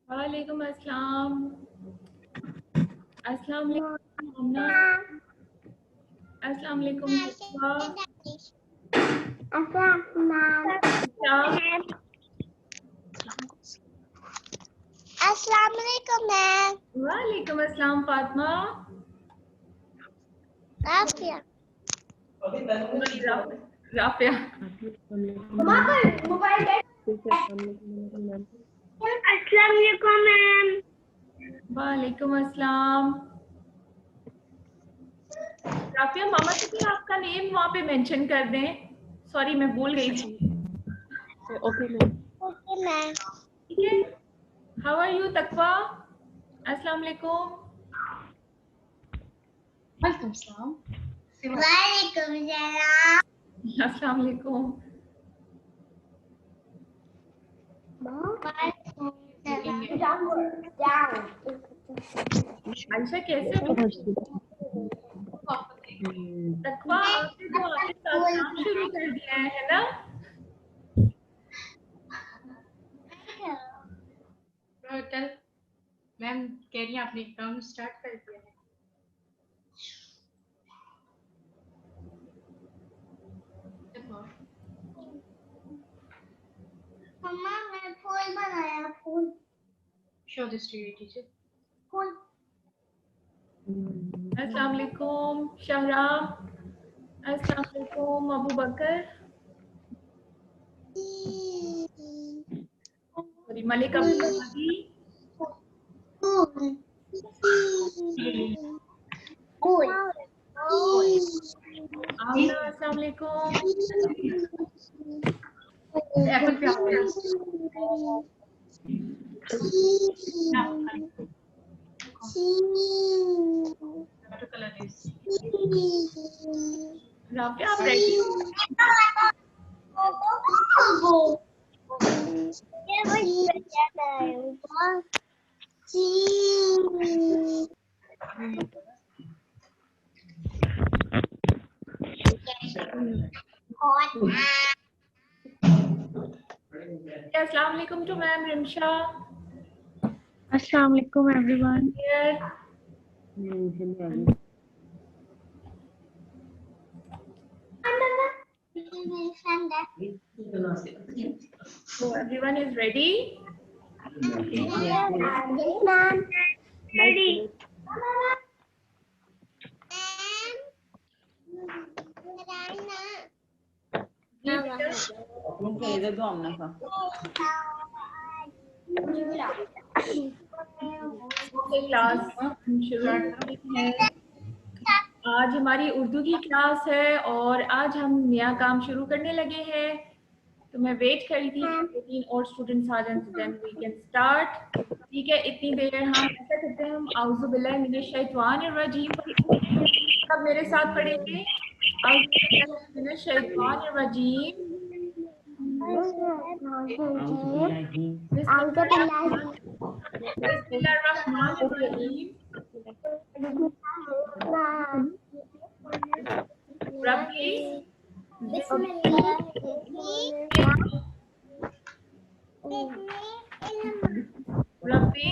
वालेकुम अस्सलाम। अस्सलाम वालेकुम। अस्सलाम वालेकुम। अस्सलाम वालेकुम मैम। वालेकुम अस्सलाम फातिमा। राफिया। राफिया। अस्सलाम वालेकुम मैम। वालेकुम अस्सलाम। राफिया मामा से फिर आपका नेम वहाँ पे मेंशन कर दें। सॉरी मैं भूल गई थी। Okay ma'am. Okay ma'am. ठीक है। हाउ आर यू तकवा? अस्सलाम वालेकुम। वालेकुम सलाम। वालेकुम सलाम। अस्सलाम वालेकुम। आयशा कैसे हो? तकवा आपने तो आपके साथ काम शुरू कर दिया है ना? कल मैम कह रही हैं आपने काम स्टार्ट कर दिया है। मम्मा मैं फूल बनाया फूल। Show this to your teacher. फूल। अस्सलाम वालेकुम शहराम। अस्सलाम वालेकुम अबू बकर। सॉरी मलिक अब्दुल हदी। आमना अस्सलाम वालेकुम। एप्पल पे आप वाटर कलर इज राफिया आप रेडी हो? अस्सलाम वालेकुम टू मैम रिमशा। अस्सलाम वालेकुम everyone. So everyone is ready? Ready. Class शुरू है। आज हमारी उर्दू की क्लास है और आज हम नया काम शुरू करने लगे हैं। तो मैं वेट कर रही थी कि 3 और स्टूडेंट्स आ जाएं, देन वी कैन स्टार्ट। ठीक है, इतनी देर हम ऐसा करते हैं, हम आउज़ु बिल्लाहि मिनश शैतानिर रजीम सब मेरे साथ पढ़ेंगे। आउज़ु बिल्लाहि मिनश शैतानिर रजीम। बिस्मिल्लाहिर्रहमानिर्रहीम। रब्बी रब्बी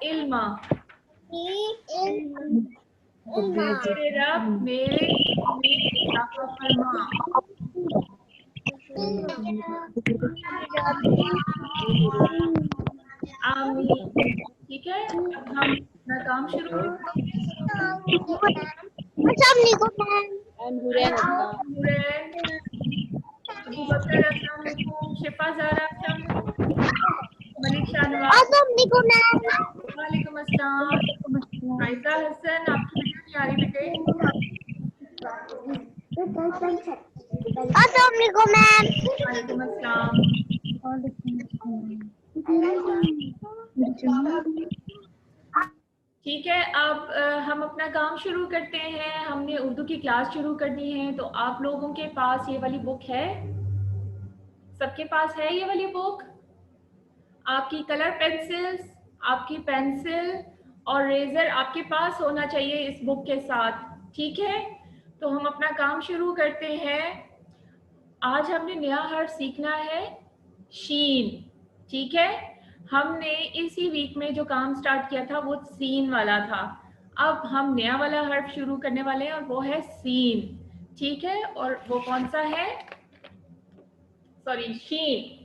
इल्मा। मेरे रब मेरे इज़ाफ़ा फरमा। आमीन। ठीक है, अब हम अपना काम शुरू करते हैं। अबू बकर अस्सलाम वालेकुम। शिफा ज़हरा अस्सलाम वालेकुम। मलिक शाहनवाज वालेकुम अस्सलाम। फायजा हसन आपकी वीडियो नहीं आ रही बेटे। अस्सलाम मैम। वालेकुम अस्सलाम। ठीक है, अब हम अपना काम शुरू करते हैं। हमने उर्दू की क्लास शुरू करनी है, तो आप लोगों के पास ये वाली बुक है? सबके पास है ये वाली बुक? आपकी कलर पेंसिल्स, आपकी पेंसिल और रेजर आपके पास होना चाहिए इस बुक के साथ। ठीक है, तो हम अपना काम शुरू करते हैं। आज हमने नया हर्फ सीखना है, शीन। ठीक है, हमने इसी वीक में जो काम स्टार्ट किया था वो सीन वाला था। अब हम नया वाला हर्फ शुरू करने वाले हैं और वो है सीन। ठीक है, और वो कौन सा है? सॉरी, शीन।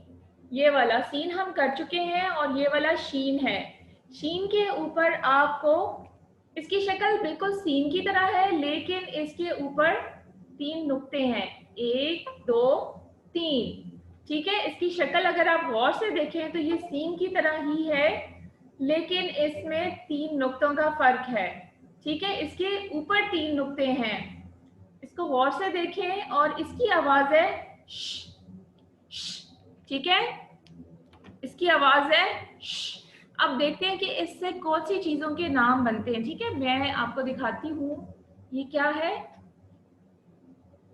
ये वाला सीन हम कर चुके हैं और ये वाला शीन है। शीन के ऊपर आपको, इसकी शक्ल बिल्कुल सीन की तरह है, लेकिन इसके ऊपर 3 नुक्ते हैं, 1 2 3। ठीक है, इसकी शक्ल अगर आप गौर से देखें तो ये सीन की तरह ही है, लेकिन इसमें 3 नुक्तों का फर्क है। ठीक है, इसके ऊपर 3 नुक्ते हैं, इसको गौर से देखें और इसकी आवाज है श। ठीक है, इसकी आवाज है श। अब देखते हैं कि इससे कौन सी चीजों के नाम बनते हैं। ठीक है, मैं आपको दिखाती हूँ। ये क्या है?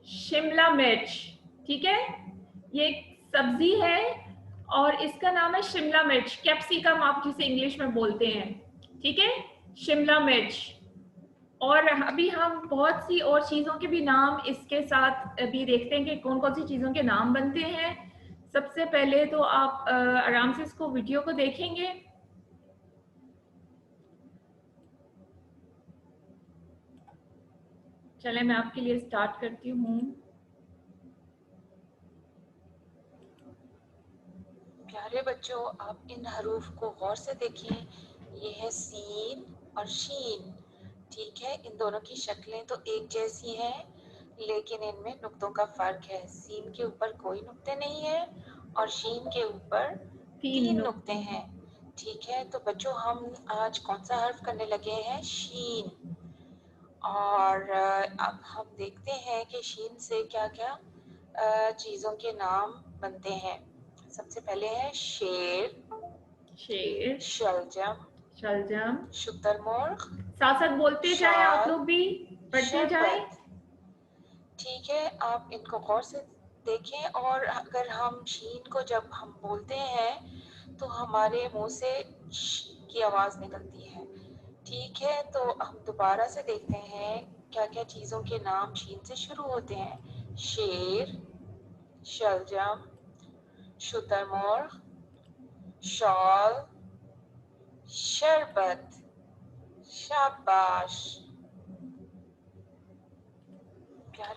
शिमला मिर्च। ठीक है, ये एक सब्जी है और इसका नाम है शिमला मिर्च, कैप्सिकम आप जिसे इंग्लिश में बोलते हैं। ठीक है, शिमला मिर्च। और अभी हम बहुत सी और चीज़ों के भी नाम इसके साथ अभी देखते हैं कि कौन कौन सी चीज़ों के नाम बनते हैं। सबसे पहले तो आप आराम से इसको वीडियो को देखेंगे। चले मैं आपके लिए स्टार्ट करती हूँ। प्यारे बच्चों, आप इन हरूफ को गौर से देखें। ये है सीन और शीन। ठीक है, इन दोनों की शक्लें तो एक जैसी हैं, लेकिन इनमें नुक्तों का फर्क है। सीन के ऊपर कोई नुक्ते नहीं है और शीन के ऊपर 3 नुक्ते हैं। ठीक है, तो बच्चों हम आज कौन सा हर्फ करने लगे हैं? शीन। और अब हम देखते हैं कि शीन से क्या क्या चीज़ों के नाम बनते हैं। सबसे पहले है शेर, शेर, शलजम, शलजम, शुतुरमुर्ग, साथ साथ बोलते जाएं, आप लोग भी पढ़ते जाएं। ठीक है, आप इनको गौर से देखें और अगर हम शीन को जब हम बोलते हैं तो हमारे मुंह से श की आवाज निकलती है। ठीक है, तो हम दोबारा से देखते हैं क्या क्या चीजों के नाम शीन से शुरू होते हैं। शेर, शलजम, शुतुरमुर्ग, शॉल, शरबत। शाबाश।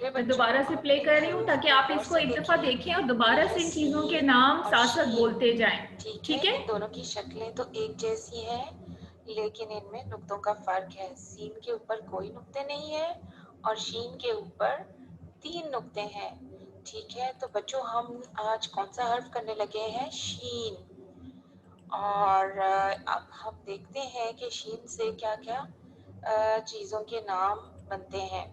मैं दोबारा से प्ले कर रही हूँ ताकि आप इसको एक दफा देखें और दोबारा से इन चीजों के नाम साथ साथ बोलते जाएं। ठीक है, इन दोनों की शक्लें तो एक जैसी हैं, लेकिन इनमें नुक्तों का फर्क है। सीन के ऊपर कोई नुक्ते नहीं है और शीन के ऊपर 3 नुक्ते हैं। ठीक है, तो बच्चों हम आज कौन सा हर्फ करने लगे हैं? शीन। और अब हम देखते हैं कि शीन से क्या क्या चीज़ों के नाम बनते हैं।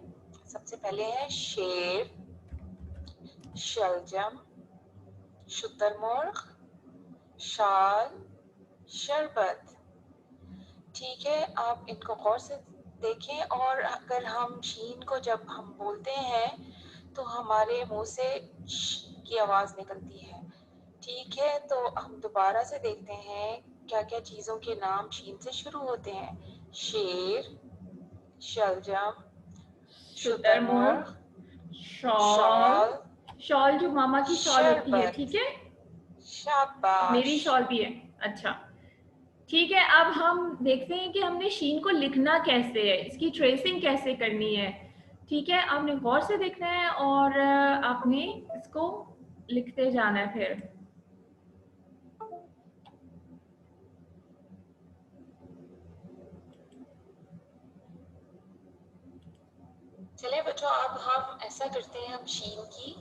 सबसे पहले है शेर, शलजम, शुतुरमुर्ग, शाल, शरबत। ठीक है, आप इनको गौर से देखें और अगर हम शीन को जब हम बोलते हैं तो हमारे मुंह से श की आवाज निकलती है। ठीक है, तो हम दोबारा से देखते हैं क्या क्या चीजों के नाम शीन से शुरू होते हैं। शेर, शलजम, शुतुरमुर्ग, शॉल। शॉल जो मामा की शॉल होती है। ठीक है, शाबाश। मेरी शॉल भी है। अच्छा, ठीक है, अब हम देखते हैं कि हमने शीन को लिखना कैसे है, इसकी ट्रेसिंग कैसे करनी है। ठीक है, आपने गौर से देखना है और आपने इसको लिखते जाना है। फिर चलिए बच्चों, अब हम ऐसा करते हैं, हम शीन की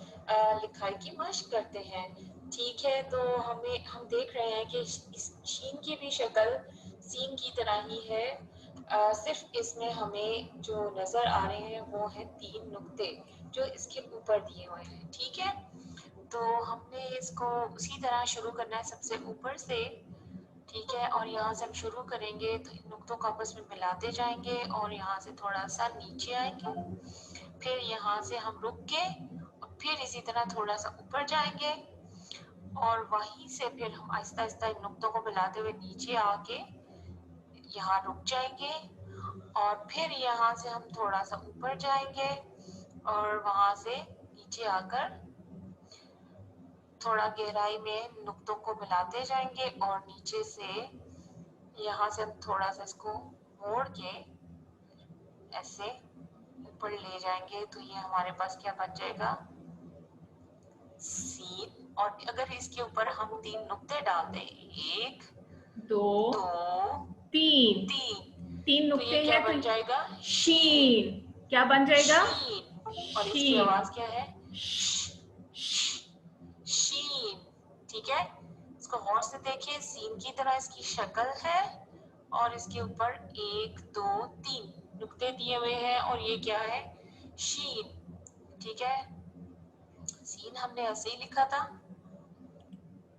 लिखाई की मश्क करते हैं। ठीक है, तो हम देख रहे हैं कि इस शीन की भी शक्ल सीन की तरह ही है। सिर्फ इसमें हमें जो नजर आ रहे हैं वो हैं 3 नुक्ते जो इसके ऊपर दिए हुए हैं। ठीक है, तो हमने इसको उसी तरह शुरू करना है सबसे ऊपर से, ठीक है। और यहाँ से हम शुरू करेंगे तो इन नुक्तों को आपस में मिलाते जाएंगे और यहाँ से थोड़ा सा नीचे आएंगे, फिर यहाँ से हम रुक के और फिर इसी तरह थोड़ा सा ऊपर जाएंगे और वहीं से फिर हम आहिस्ता आहिस्ता इन नुक्तों को मिलाते हुए नीचे आके यहाँ रुक जाएंगे और फिर यहाँ से हम थोड़ा सा ऊपर जाएंगे और वहां से नीचे आकर थोड़ा गहराई में नुक्तों को मिलाते जाएंगे और नीचे से यहाँ से हम थोड़ा सा इसको मोड़ के ऐसे ऊपर ले जाएंगे तो ये हमारे पास क्या बन जाएगा, सीन। और अगर इसके ऊपर हम 3 नुक्ते डाल दें, 1 2 2 3 3, 3 तो नुक्ते ये क्या हैं बन तो जाएगा, शीन। क्या बन जाएगा, शीन। और इसकी शीन। आवाज क्या है, शीन, ठीक है। इसको गौर से देखिए, सीन की तरह इसकी शक्ल है और इसके ऊपर 1 2 3 नुक्ते दिए हुए हैं और ये क्या है, शीन, ठीक है। सीन हमने ऐसे ही लिखा था।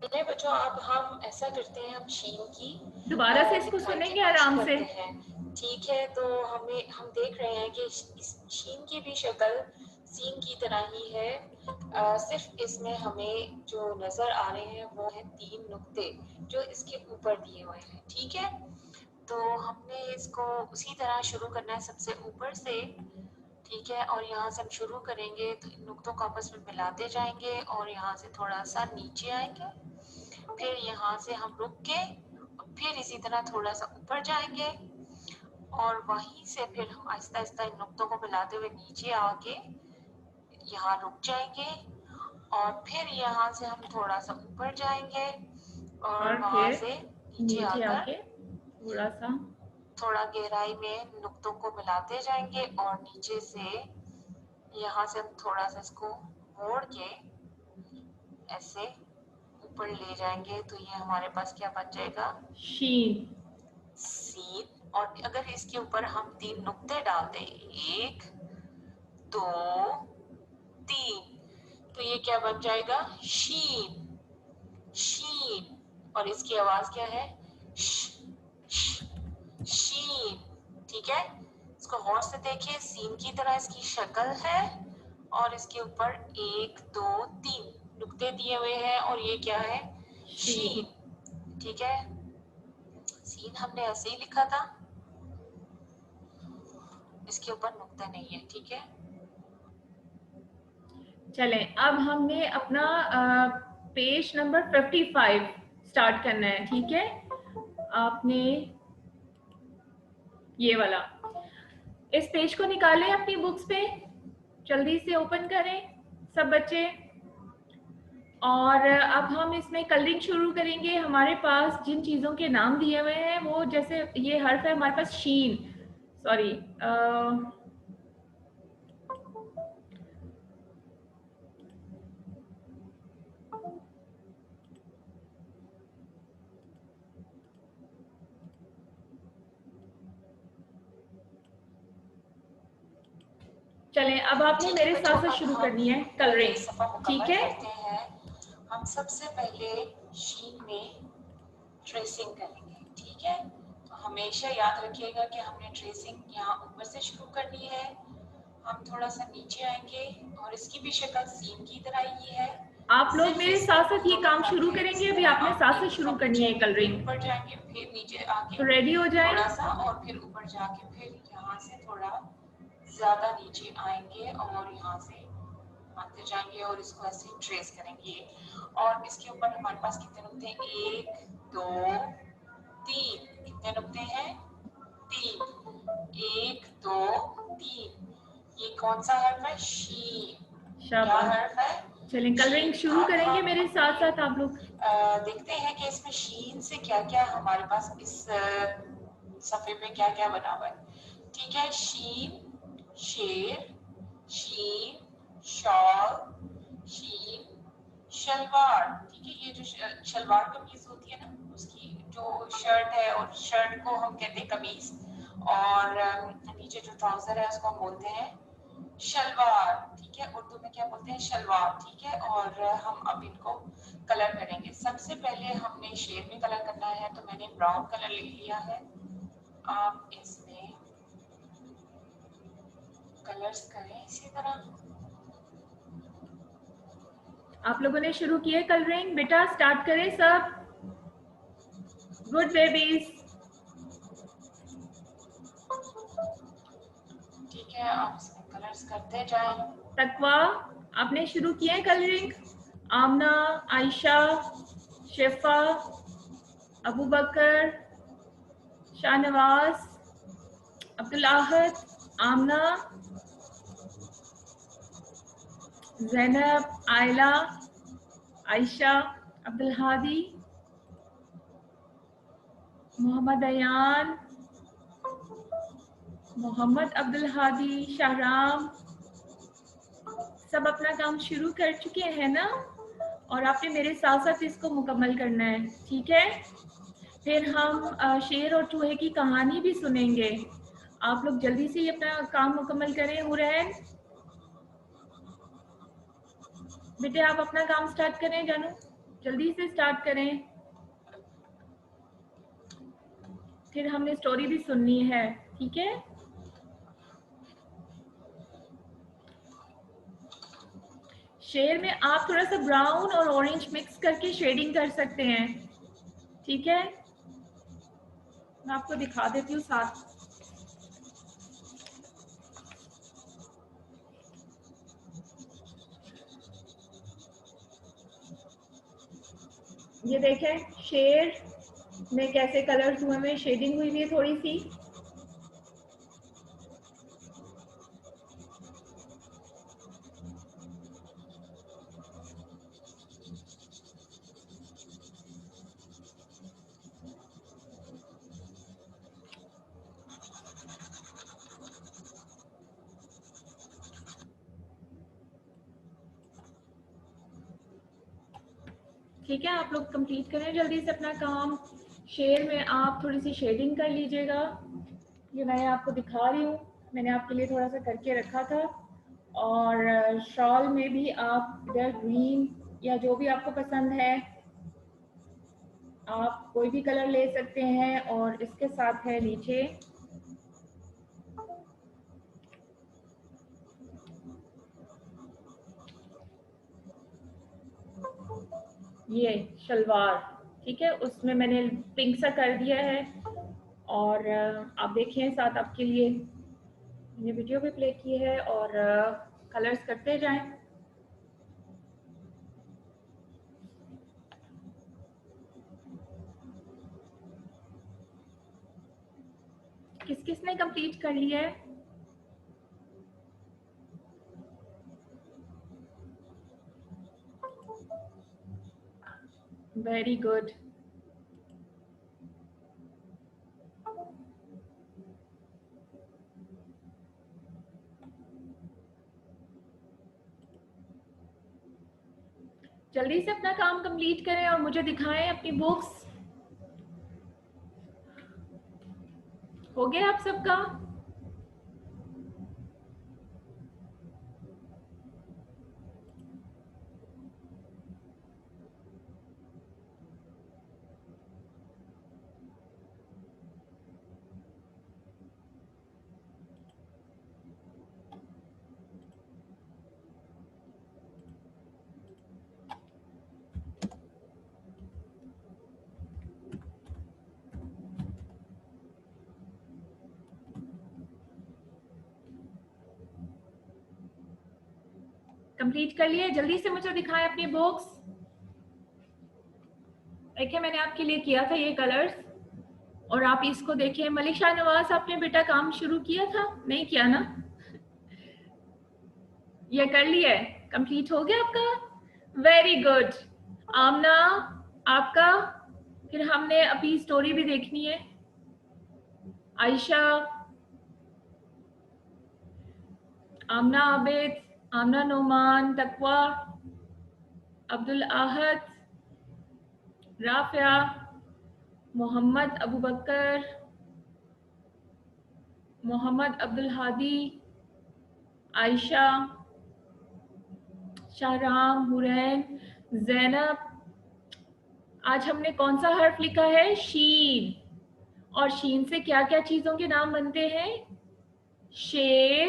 चलिए बच्चों, अब हम ऐसा करते हैं, हम शीन की दोबारा से इसको दिखाई की सुनेंगे आराम कोशिश से। करते हैं, ठीक है। तो हम देख रहे हैं कि इस शीन की भी शक्ल सीन की तरह ही है, सिर्फ इसमें हमें जो नजर आ रहे हैं वो है 3 नुक्ते जो इसके ऊपर दिए हुए हैं, ठीक है। तो हमने इसको उसी तरह शुरू करना है सबसे ऊपर से, ठीक है। और यहाँ से हम शुरू करेंगे तो इन नुक्तों को आपस में मिलाते जाएंगे और यहाँ से थोड़ा सा नीचे आएंगे, फिर यहाँ से हम रुक के और फिर इसी तरह थोड़ा सा ऊपर जाएंगे और वहीं से फिर हम आहिस्ता आहिस्ता इन नुक्तों को मिलाते हुए नीचे आके यहाँ रुक जाएंगे और फिर यहाँ से हम थोड़ा सा ऊपर जाएंगे और वहां फिर से नीचे आकर थोड़ा सा थोड़ा गहराई में नुक्तों को मिलाते जाएंगे और नीचे से यहाँ से हम थोड़ा सा इसको मोड़ के ऐसे ऊपर ले जाएंगे तो ये हमारे पास क्या बन जाएगा, शीन। सीन। और अगर इसके ऊपर हम 3 नुक्ते डाल दें, 1 2 3, तो ये क्या बन जाएगा, शीन, शीन। और इसकी आवाज क्या है, शीन, ठीक है। इसको गौर से देखिए, सीन की तरह इसकी शक्ल है और इसके ऊपर 1 2 3 नुक्ते दिए हुए हैं और ये क्या है, शीन, ठीक है। सीन हमने ऐसे ही लिखा था, इसके ऊपर नुक्ता नहीं है, ठीक है। चलें, अब हमने अपना पेज नंबर 55 स्टार्ट करना है, ठीक है। आपने ये वाला इस पेज को निकालें अपनी बुक्स पे, जल्दी से ओपन करें सब बच्चे। और अब हम इसमें कलरिंग शुरू करेंगे। हमारे पास जिन चीज़ों के नाम दिए हुए हैं वो, जैसे ये हर्फ है हमारे पास शीन, सॉरी चलें, अब आपने मेरे साथ से शुरू करनी है कलरिंग, ठीक है। हम सबसे पहले शीन में ट्रेसिंग करेंगे, ठीक है। तो हमेशा याद रखिएगा कि हमने ट्रेसिंग यहाँ ऊपर से शुरू करनी है। हम थोड़ा सा नीचे आएंगे और इसकी भी शक्ल सीन की तरह ही है। आप लोग मेरे साथ साथ ये काम शुरू करेंगे, अभी आपने साथ से शुरू करनी है कलरिंग। ऊपर जाएंगे, फिर नीचे आके तो रेडी हो जाए थोड़ा सा और फिर ऊपर जाके फिर यहाँ से थोड़ा ज्यादा नीचे आएंगे और यहाँ से आते जाएंगे और इसको ऐसे ट्रेस करेंगे। और इसके ऊपर हमारे पास कितने नुक्ते हैं, 1 2 3, कितने नुक्ते हैं, 3, 1 2 3। ये कौन सा हर्फ है, शी, क्या हर्फ है। चलें, कलरिंग शुरू करेंगे मेरे साथ साथ आप लोग। देखते हैं कि इसमें शीन से क्या क्या हमारे पास इस सफे पे क्या क्या बना हुआ है, ठीक है। शीन, शेर, शीन, शॉल, शीन, शलवार, ठीक है। ये जो शलवार कमीज होती है ना, उसकी जो शर्ट है, और शर्ट को हम कहते हैं कमीज, और नीचे जो ट्राउजर है उसको हम बोलते हैं शलवार, ठीक ठीक है, उर्दू में क्या बोलते हैं, शलवार, ठीक है। और हम अब इनको कलर करेंगे। सबसे पहले हमने शेड में कलर करना है, तो मैंने ब्राउन कलर लिख लिया है। आप इसमें कलर्स करें इसी तरह। आप लोगों ने शुरू किए कलरिंग? बेटा स्टार्ट करें सब। Good babies. ठीक है, आप इसमें कलर्स करते जाएं। तकवा आपने शुरू किए कलरिंग? आमना, आयशा, शेफा, अबू बकर, शाहनवाज, अब्दुल आहद, आमना, ज़ैनब, आयला, आयशा, अब्दुल हादी, मोहम्मद अयान, मोहम्मद अब्दुल हादी, शाहराम, सब अपना काम शुरू कर चुके हैं ना? और आपने मेरे साथ साथ इसको मुकम्मल करना है, ठीक है? फिर हम शेर और चूहे की कहानी भी सुनेंगे। आप लोग जल्दी से अपना काम मुकम्मल करें। हुरैन बेटे आप अपना काम स्टार्ट करें। जानू जल्दी से स्टार्ट करें, फिर हमने स्टोरी भी सुननी है, ठीक है? शेर में आप थोड़ा सा ब्राउन और ऑरेंज मिक्स करके शेडिंग कर सकते हैं, ठीक है? मैं आपको दिखा देती हूँ साथ। ये देखें शेर में कैसे कलर्स हुए में शेडिंग हुई है थोड़ी सी। ठीक है, आप लोग कंप्लीट करें जल्दी से अपना काम। शेर में आप थोड़ी सी शेडिंग कर लीजिएगा। ये मैं आपको दिखा रही हूँ, मैंने आपके लिए थोड़ा सा करके रखा था। और शॉल में भी आप इधर ग्रीन या जो भी आपको पसंद है आप कोई भी कलर ले सकते हैं। और इसके साथ है नीचे ये शलवार, ठीक है, उसमें मैंने पिंक सा कर दिया है। और आप देखिए साथ आपके लिए मैंने वीडियो भी प्ले की है और कलर्स करते जाएं। किस किस ने कंप्लीट कर लिया है? Very good. जल्दी से अपना काम कंप्लीट करें और मुझे दिखाएं अपनी बुक्स। हो गया आप सबका? कंप्लीट कर लिए? जल्दी से मुझे दिखाएं अपनी बुक्स। देखिए मैंने आपके लिए किया था ये कलर्स और आप इसको देखिए। मलिक शाहनवाज आपने बेटा काम शुरू किया था? नहीं किया ना? ये कर लिया है? कंप्लीट हो गया आपका? Very good. आमना आपका? फिर हमने अभी स्टोरी भी देखनी है। आयशा, आमना आबिद, आमना नोमान, तकवा, अब्दुल आहद, राफिया, मोहम्मद अबू बकर, मोहम्मद अब्दुल हादी, आयशा, शाहराम, हुरैन, ज़ैनब। आज हमने कौन सा हर्फ लिखा है? शीन। और शीन से क्या क्या चीजों के नाम बनते हैं? शेर,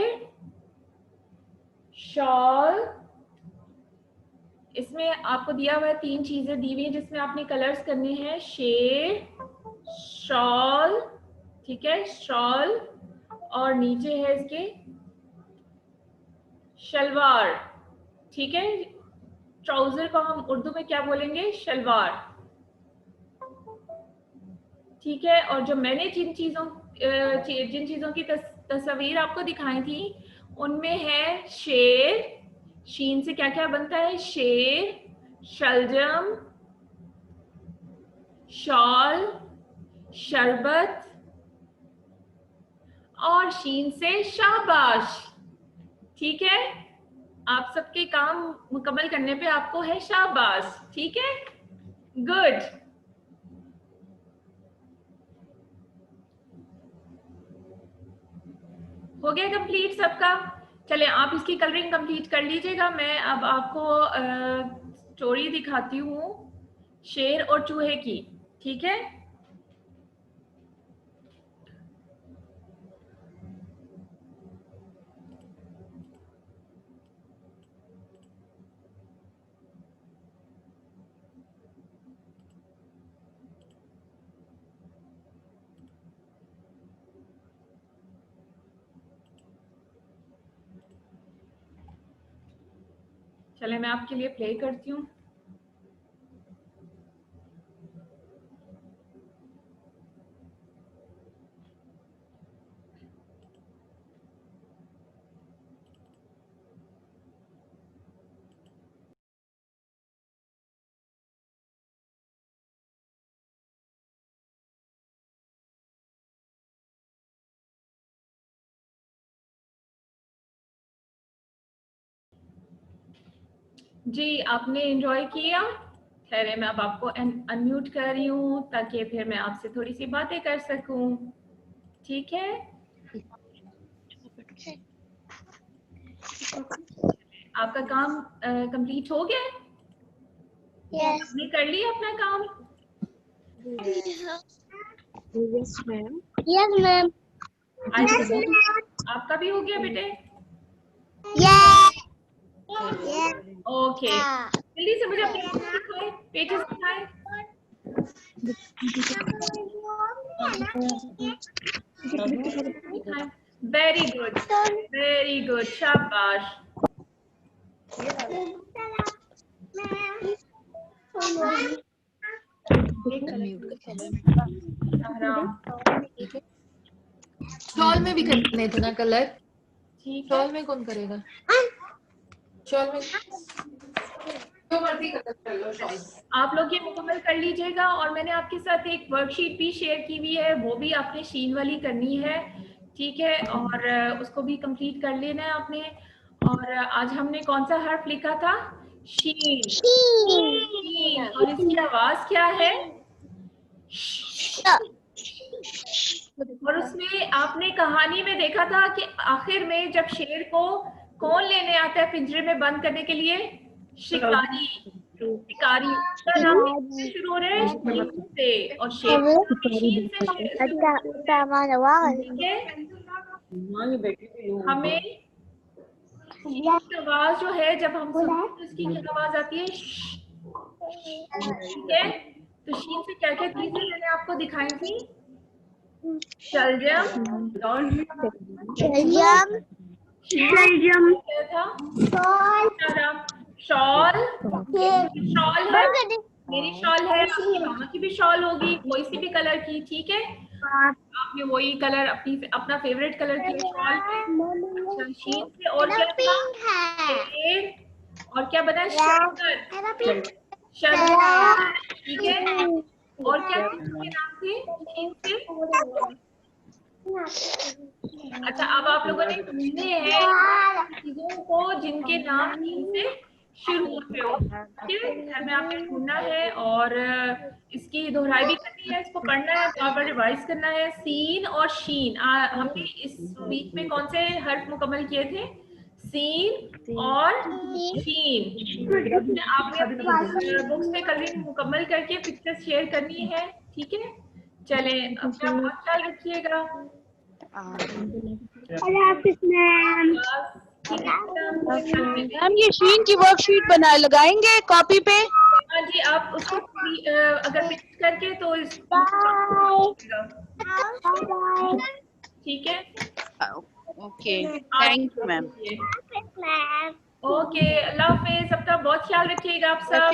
शॉल। इसमें आपको दिया हुआ है 3 चीजें दी हुई हैं जिसमें आपने कलर्स करने हैं। शेर, शॉल, ठीक है, शॉल, और नीचे है इसके शलवार, ठीक है। ट्राउजर को हम उर्दू में क्या बोलेंगे? शलवार, ठीक है। और जो मैंने जिन चीजों की तस्वीर आपको दिखाई थी उनमें है शेर, शीन से क्या क्या बनता है? शेर, शलजम, शॉल, शरबत, और शीन से शाबाश, ठीक है। आप सबके काम मुकम्मल करने पे आपको है शाबाश, ठीक है, गुड। हो गया कंप्लीट सबका? चले आप इसकी कलरिंग कंप्लीट कर लीजिएगा। मैं अब आपको स्टोरी दिखाती हूँ शेर और चूहे की, ठीक है। चले मैं आपके लिए प्ले करती हूँ। जी आपने एंजॉय किया? खैर मैं अब आपको अनम्यूट कर रही हूँ ताकि फिर मैं आपसे थोड़ी सी बातें कर सकूं, ठीक है। आपका काम कंप्लीट हो गया? Yes. आपने कर लिया अपना काम? Yes ma'am. Yes, ma'am. आपका भी हो गया बेटे? Yes. Yes. ओके, जल्दी से मुझे अपने दिखाएं, पेजेस दिखाएं। वेरी गुड, वेरी गुड, शाबाश। शॉल में भी करने थे ना कलर? ठीक है, शॉल में कौन करेगा? शॉल में जो मर्जी कलर कर लो शॉल। आप लोग ये मुकम्मल कर लीजिएगा। और मैंने आपके साथ एक वर्कशीट भी शेयर की हुई है, वो भी आपने शीन वाली करनी है, ठीक है। और उसको भी कंप्लीट कर लेना है आपने। और आज हमने कौन सा हर्फ लिखा था? शीन। शीन, और इसकी आवाज क्या है? और उसमें आपने कहानी में देखा था कि आखिर में जब शेर को कौन लेने आता है पिंजरे में बंद करने के लिए? शिकारी। शिकारी का नाम से शुरू हो रहा है शीन से, और शेर का नाम शीन से ठीक है। हमें आवाज जो है जब हम सुनते हैं तो इसकी क्या आवाज आती है? ठीक है। तो शीन से क्या क्या चीजें मैंने आपको दिखाई थी? शलजम, क्या था? शॉल, शॉल है, मेरी शॉल है, आपकी मामा की भी शॉल होगी, कोई सी भी कलर की, ठीक है। आपने वही कलर अपना फेवरेट कलर की शॉल पे। अच्छा, शीन से और क्या था? शेर, और क्या बना? शरबत, शरबत, ठीक है। और क्या चीज़ों के नाम थे शीन से? अच्छा, अब आप लोगों ने ढूंढने हैं चीजों को जिनके नाम शीन से शुरू होते हो, ठीक है। घर में आपने ढूंढना है और इसकी दोहराई भी करनी है, इसको पढ़ना है, बार बार रिवाइज करना है। सीन और शीन, हमने इस वीक में कौन से हर्फ मुकम्मल किए थे? सीन और शीन। आपने अपनी बुक्स में कलरिंग मुकम्मल करके पिक्चर्स शेयर करनी है, ठीक है? चलें, अपना बहुत ख्याल रखिएगा। अल्लाह हाफिज मैम। मैम ये शीन की वर्कशीट बनाए लगाएंगे कॉपी पे। हाँ जी, आप उसको अगर फिक्स करके तो ठीक है। Okay, thank you ma'am. Okay, Allah हाफिज। अपना बहुत ख्याल रखिएगा आप सब।